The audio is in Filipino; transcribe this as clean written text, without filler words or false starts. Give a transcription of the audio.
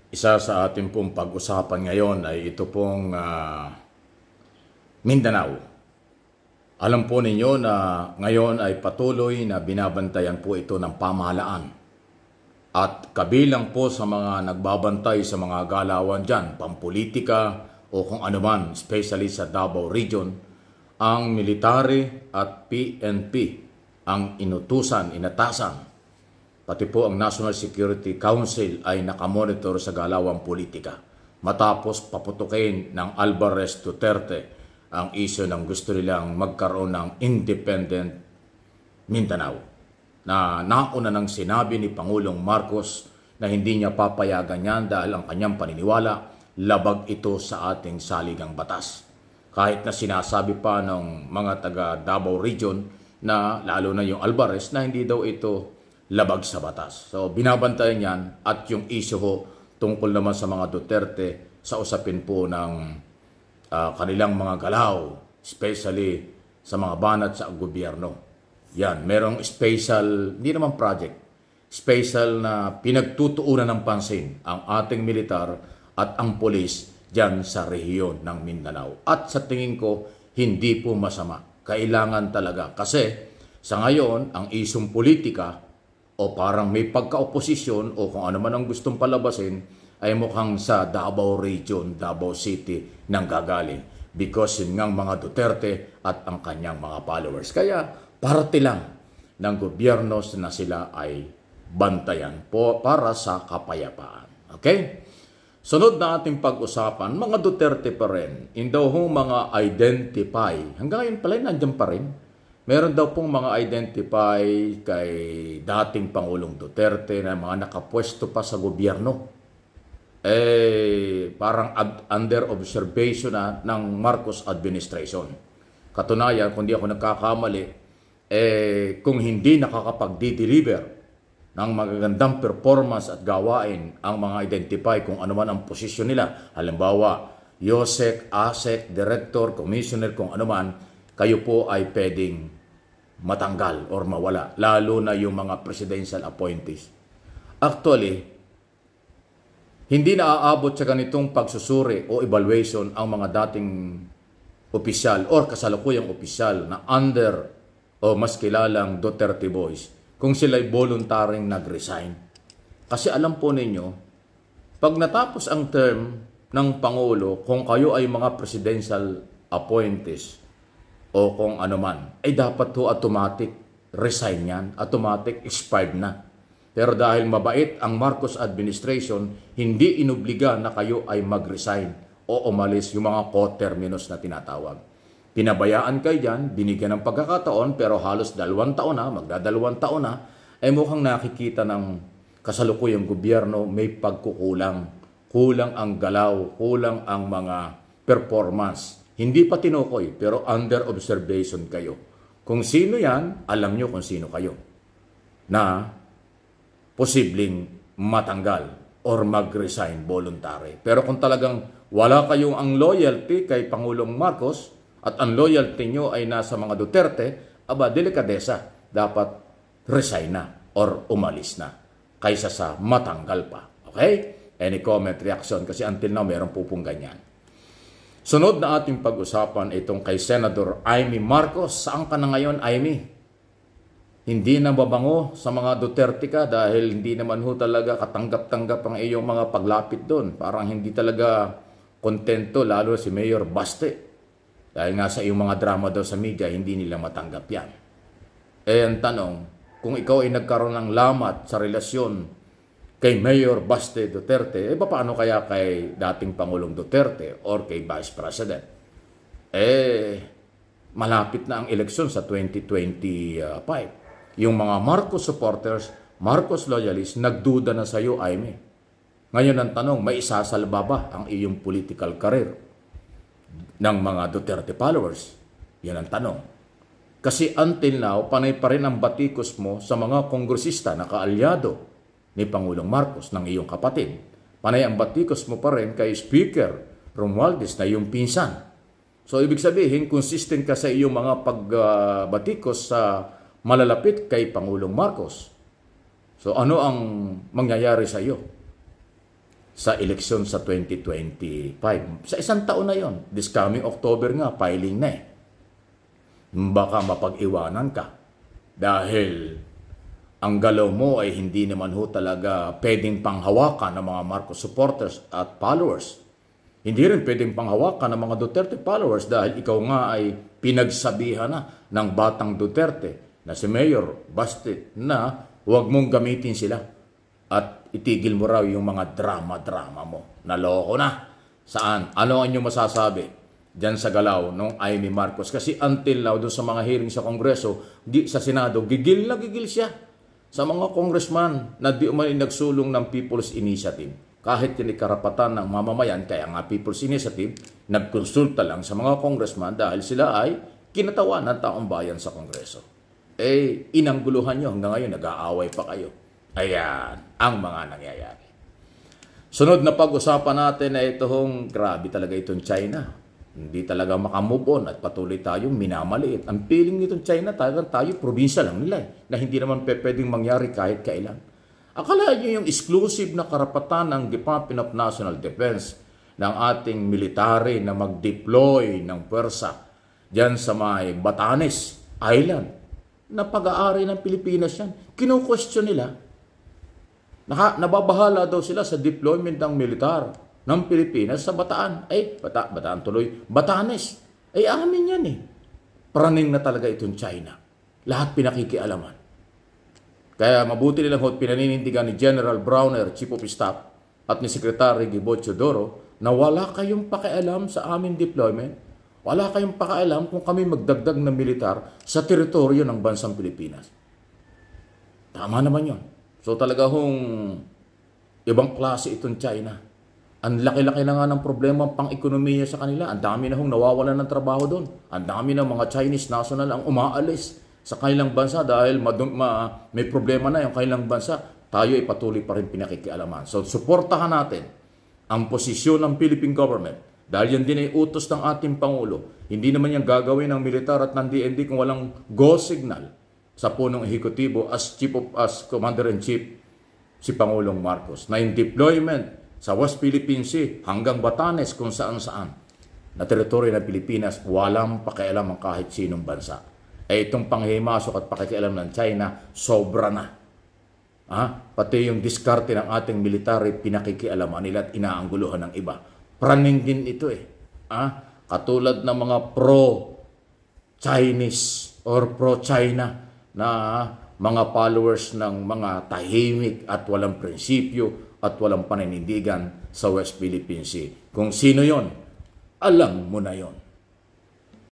Isa sa ating pong pag-usapan ngayon ay ito pong Mindanao. Alam po ninyo na ngayon ay patuloy na binabantayan po ito ng pamahalaan. At kabilang po sa mga nagbabantay sa mga galawan dyan, pampolitika o kung anuman, especially sa Davao Region, ang military at PNP ang inatasan. Pati po ang National Security Council ay nakamonitor sa galawang politika matapos paputukin ng Alvarez Duterte ang isyu ng gusto nilang magkaroon ng independent Mindanao, na nauna nang sinabi ni Pangulong Marcos na hindi niya papayagan yan dahil ang kanyang paniniwala, labag ito sa ating saligang batas. Kahit na sinasabi pa ng mga taga Davao Region na lalo na yung Alvarez na hindi daw ito labag sa batas. So binabantayan yan, at yung issue ho tungkol naman sa mga Duterte sa usapin po ng kanilang mga galaw, especially sa mga banat sa gobyerno. Yan, merong special, hindi naman project, special na pinagtutuunan ng pansin ang ating militar at ang polis dyan sa rehiyon ng Mindanao. At sa tingin ko, hindi po masama. Kailangan talaga. Kasi sa ngayon, ang isyong politika o parang may pagka-oposisyon o kung ano man ang gustong palabasin ay mukhang sa Davao Region, Davao City nang gagaling. Because yun ngang mga Duterte at ang kanyang mga followers. Kaya parte lang ng gobyerno na sila ay bantayan po para sa kapayapaan. Okay? Sunod na ating pag-usapan, mga Duterte pa rin. Daw mga identify. Hanggang ngayon pala nandiyan pa rin. Meron daw pong mga identify kay dating Pangulong Duterte na mga nakapwesto pa sa gobyerno. Parang under observation na ng Marcos administration. Katunayan, kung di ako nagkakamali, kung hindi nakakapag-deliver ng magagandang performance at gawain ang mga identify kung ano man ang posisyon nila, halimbawa, YOSEC, ASEC, Director, Commissioner, kung ano man, kayo po ay pwedeng matanggal or mawala, lalo na yung mga presidential appointees. Actually, hindi na aabot sa ganitong pagsusuri o evaluation ang mga dating opisyal or kasalukuyang opisyal na under o mas kilalang Duterte Boys kung sila'y voluntaring nag-resign. Kasi alam po ninyo, pag natapos ang term ng Pangulo, kung kayo ay mga presidential appointees o kung ano man, ay dapat ho automatic resign yan, automatic expired na. Pero dahil mabait ang Marcos administration, hindi inobliga na kayo ay mag-resign o umalis, yung mga co-terminus na tinatawag. Pinabayaan kayo dyan, binigyan ng pagkakataon, pero halos 2 taon na, magdadalawang taon na, ay mukhang nakikita ng kasalukuyang gobyerno may pagkukulang. Kulang ang galaw, kulang ang mga performance. Hindi pa tinukoy, pero under observation kayo. Kung sino yan, alam nyo kung sino kayo na posibleng matanggal or mag-resign voluntary. Pero kung talagang wala kayong ang loyalty kay Pangulong Marcos at ang loyalty nyo ay nasa mga Duterte, aba, delikadesa, dapat resign na or umalis na kaysa sa matanggal pa. Okay? Any comment, reaction? Kasi until now, meron po pong ganyan. Sunod na ating pag-usapan itong kay Senator Amy Marcos. Saan ka na ngayon, Amy? Hindi na babango sa mga Duterte ka dahil hindi naman ho talaga katanggap-tanggap ang iyong mga paglapit doon. Parang hindi talaga kontento, lalo si Mayor Baste. Dahil nga sa iyong mga drama daw sa media, hindi nila matanggap yan. Ang tanong, kung ikaw ay nagkaroon ng lamat sa relasyon kay Mayor Baste Duterte, paano kaya kay dating Pangulong Duterte or kay Vice President? Malapit na ang eleksyon sa 2025. Yung mga Marcos supporters, Marcos loyalists, nagduda na sa iyo, Amy. Ngayon ang tanong, may isasalba ba ang iyong political career ng mga Duterte followers? Yan ang tanong. Kasi until now, panay pa rin ang batikos mo sa mga kongresista na kaalyado ni Pangulong Marcos, ng iyong kapatid. Panay ang batikos mo pa rin kay Speaker Romualdez na iyong pinsan. So, ibig sabihin, consistent ka sa iyong mga pagbatikos sa malalapit kay Pangulong Marcos. So, ano ang mangyayari sa iyo? sa eleksyon sa 2025. Sa isang taon na yon, this coming October nga, filing na eh. Baka mapag-iwanan ka dahil ang galaw mo ay hindi naman ho talaga pwedeng panghawakan ng mga Marcos supporters at followers. Hindi rin pwedeng panghawakan ng mga Duterte followers dahil ikaw nga ay pinagsabihan na ng batang Duterte na si Mayor Baste na huwag mong gamitin sila at itigil mo raw yung mga drama-drama mo. Naloko na. Saan? Ano ang inyong masasabi diyan sa galaw nung Amy Marcos? Kasi until now, doon sa mga hearing sa Kongreso, sa Senado, gigil na gigil siya sa mga congressman na di umani nagsulong ng People's Initiative. Kahit yun karapatan ng mamamayan, kaya nga People's Initiative, nagkonsulta lang sa mga congressman dahil sila ay kinatawan ng taong bayan sa Kongreso. Inangguluhan nyo hanggang ngayon, nag-aaway pa kayo. Ayan ang mga nangyayari. Sunod na pag-usapan natin ay itong grabe talaga itong China. Hindi talaga makamove on at patuloy tayong minamaliit. Ang feeling nitong China, tayo probinsya lang nila na hindi naman pwedeng mangyari kahit kailan. Akala nyo yung exclusive na karapatan ng Department of National Defense ng ating military na mag-deploy ng pwersa dyan sa may Batanes Island na pag-aari ng Pilipinas yan. Kino-question nila. Nababahala daw sila sa deployment ng militar ng Pilipinas sa Bataan. Bataan tuloy. Batanes. Amin yan eh. Praning na talaga itong China. Lahat pinakikialaman. Kaya mabuti nilang pinaninindigan ni General Browner, Chief of Staff, at ni Secretary Gibo Teodoro na wala kayong pakialam sa aming deployment. Wala kayong pakialam kung kami magdagdag ng militar sa teritoryo ng bansang Pilipinas. Tama naman yun. So talaga ibang klase itong China. Ang laki-laki na nga ng problema pang-ekonomiya sa kanila. Ang dami na nawawalan ng trabaho doon. Ang dami ng mga Chinese national ang umaalis sa kanilang bansa dahil may problema na yung kanilang bansa. Tayo ay patuloy pa rin pinakikialaman. So suportahan natin ang posisyon ng Philippine government dahil yan din ay utos ng ating Pangulo. Hindi naman yan gagawin ng militar at ng DND kung walang go signal sa punong ehekutibo as Commander-in-Chief si Pangulong Marcos na yung deployment sa West Philippine Sea hanggang Batanes kung saan-saan na teritoryo ng Pilipinas, walang pakialam ang kahit sinong bansa. Itong panghimasok at pakikialam ng China, sobra na. Pati yung diskarte ng ating military, pinakikialaman nila at inaangguluhan ng iba. Praning din ito katulad ng mga pro-Chinese or pro-China na mga followers ng mga tahimik at walang prinsipyo at walang paninindigan sa West Philippine Sea. Kung sino yon, alam mo na yon.